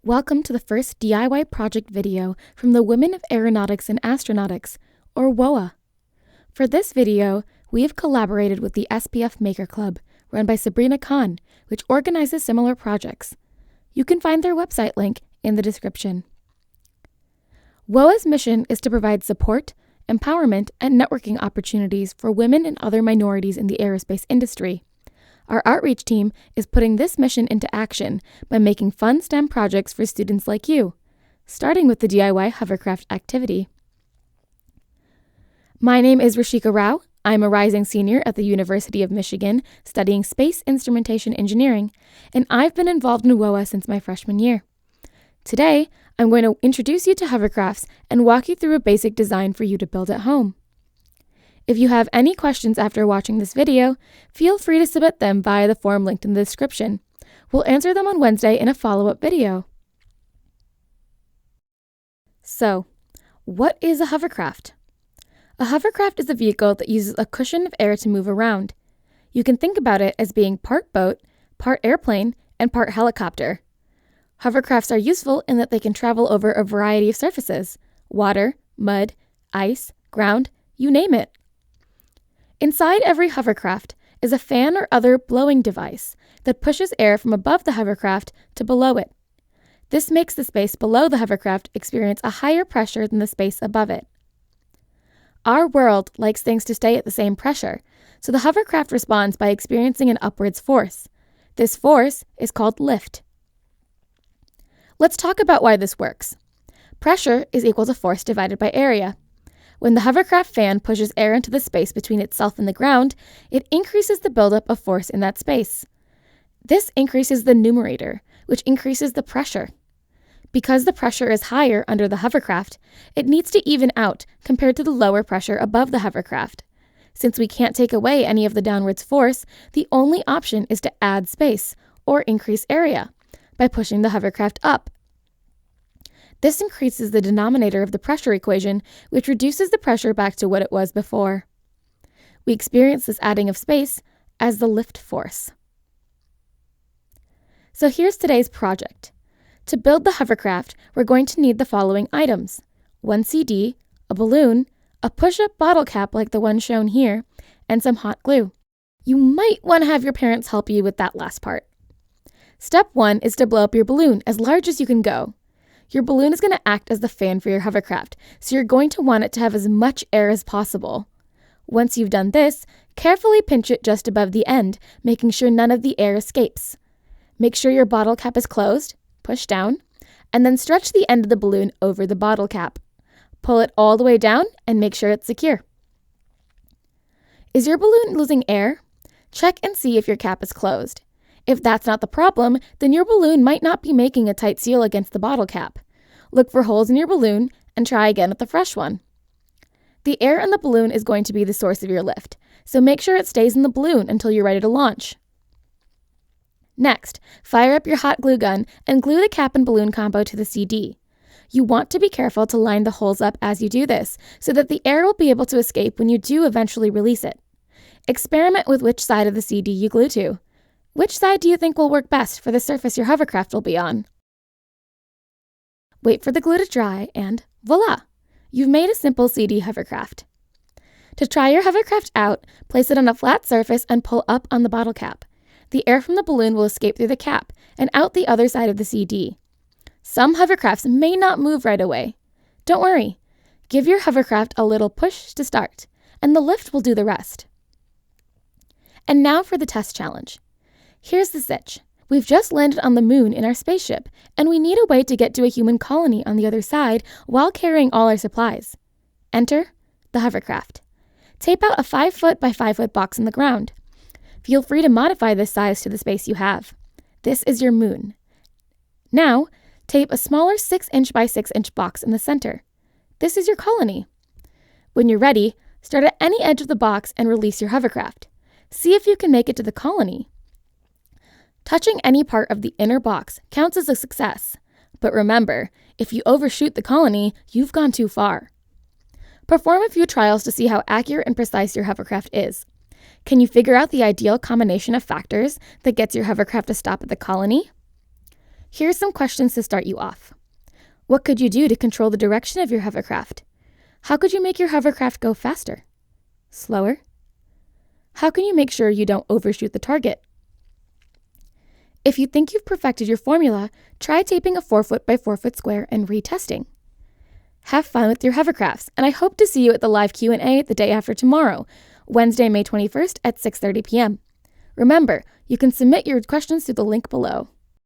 Welcome to the first DIY project video from the Women of Aeronautics and Astronautics, or WOA. For this video, we have collaborated with the SPF Maker Club, run by Sabrina Khan, which organizes similar projects. You can find their website link in the description. WOA's mission is to provide support, empowerment, and networking opportunities for women and other minorities in the aerospace industry. Our outreach team is putting this mission into action by making fun STEM projects for students like you, starting with the DIY hovercraft activity. My name is Rashika Rao. I'm a rising senior at the University of Michigan studying space instrumentation engineering, and I've been involved in WOA since my freshman year. Today, I'm going to introduce you to hovercrafts and walk you through a basic design for you to build at home. If you have any questions after watching this video, feel free to submit them via the form linked in the description. We'll answer them on Wednesday in a follow-up video. So, what is a hovercraft? A hovercraft is a vehicle that uses a cushion of air to move around. You can think about it as being part boat, part airplane, and part helicopter. Hovercrafts are useful in that they can travel over a variety of surfaces: water, mud, ice, ground, you name it. Inside every hovercraft is a fan or other blowing device that pushes air from above the hovercraft to below it. This makes the space below the hovercraft experience a higher pressure than the space above it. Our world likes things to stay at the same pressure, so the hovercraft responds by experiencing an upwards force. This force is called lift. Let's talk about why this works. Pressure is equal to force divided by area. When the hovercraft fan pushes air into the space between itself and the ground, it increases the buildup of force in that space. This increases the numerator, which increases the pressure. Because the pressure is higher under the hovercraft, it needs to even out compared to the lower pressure above the hovercraft. Since we can't take away any of the downwards force, the only option is to add space, or increase area, by pushing the hovercraft up. This increases the denominator of the pressure equation, which reduces the pressure back to what it was before. We experience this adding of space as the lift force. So here's today's project. To build the hovercraft, we're going to need the following items: 1 CD, a balloon, a push-up bottle cap like the one shown here, and some hot glue. You might want to have your parents help you with that last part. Step 1 is to blow up your balloon as large as you can go. Your balloon is going to act as the fan for your hovercraft, so you're going to want it to have as much air as possible. Once you've done this, carefully pinch it just above the end, making sure none of the air escapes. Make sure your bottle cap is closed, push down, and then stretch the end of the balloon over the bottle cap. Pull it all the way down and make sure it's secure. Is your balloon losing air? Check and see if your cap is closed. If that's not the problem, then your balloon might not be making a tight seal against the bottle cap. Look for holes in your balloon and try again with the fresh one. The air in the balloon is going to be the source of your lift, so make sure it stays in the balloon until you're ready to launch. Next, fire up your hot glue gun and glue the cap and balloon combo to the CD. You want to be careful to line the holes up as you do this, so that the air will be able to escape when you do eventually release it. Experiment with which side of the CD you glue to. Which side do you think will work best for the surface your hovercraft will be on? Wait for the glue to dry and voila! You've made a simple CD hovercraft. To try your hovercraft out, place it on a flat surface and pull up on the bottle cap. The air from the balloon will escape through the cap and out the other side of the CD. Some hovercrafts may not move right away. Don't worry. Give your hovercraft a little push to start, and the lift will do the rest. And now for the test challenge. Here's the sitch. We've just landed on the moon in our spaceship, and we need a way to get to a human colony on the other side while carrying all our supplies. Enter the hovercraft. Tape out a 5-foot by 5-foot box in the ground. Feel free to modify this size to the space you have. This is your moon. Now, tape a smaller 6-inch by 6-inch box in the center. This is your colony. When you're ready, start at any edge of the box and release your hovercraft. See if you can make it to the colony. Touching any part of the inner box counts as a success. But remember, if you overshoot the colony, you've gone too far. Perform a few trials to see how accurate and precise your hovercraft is. Can you figure out the ideal combination of factors that gets your hovercraft to stop at the colony? Here are some questions to start you off. What could you do to control the direction of your hovercraft? How could you make your hovercraft go faster? Slower? How can you make sure you don't overshoot the target? If you think you've perfected your formula, try taping a 4-foot by 4-foot square and retesting. Have fun with your hovercrafts, and I hope to see you at the live Q&A the day after tomorrow, Wednesday, May 21st at 6:30 p.m. Remember, you can submit your questions through the link below.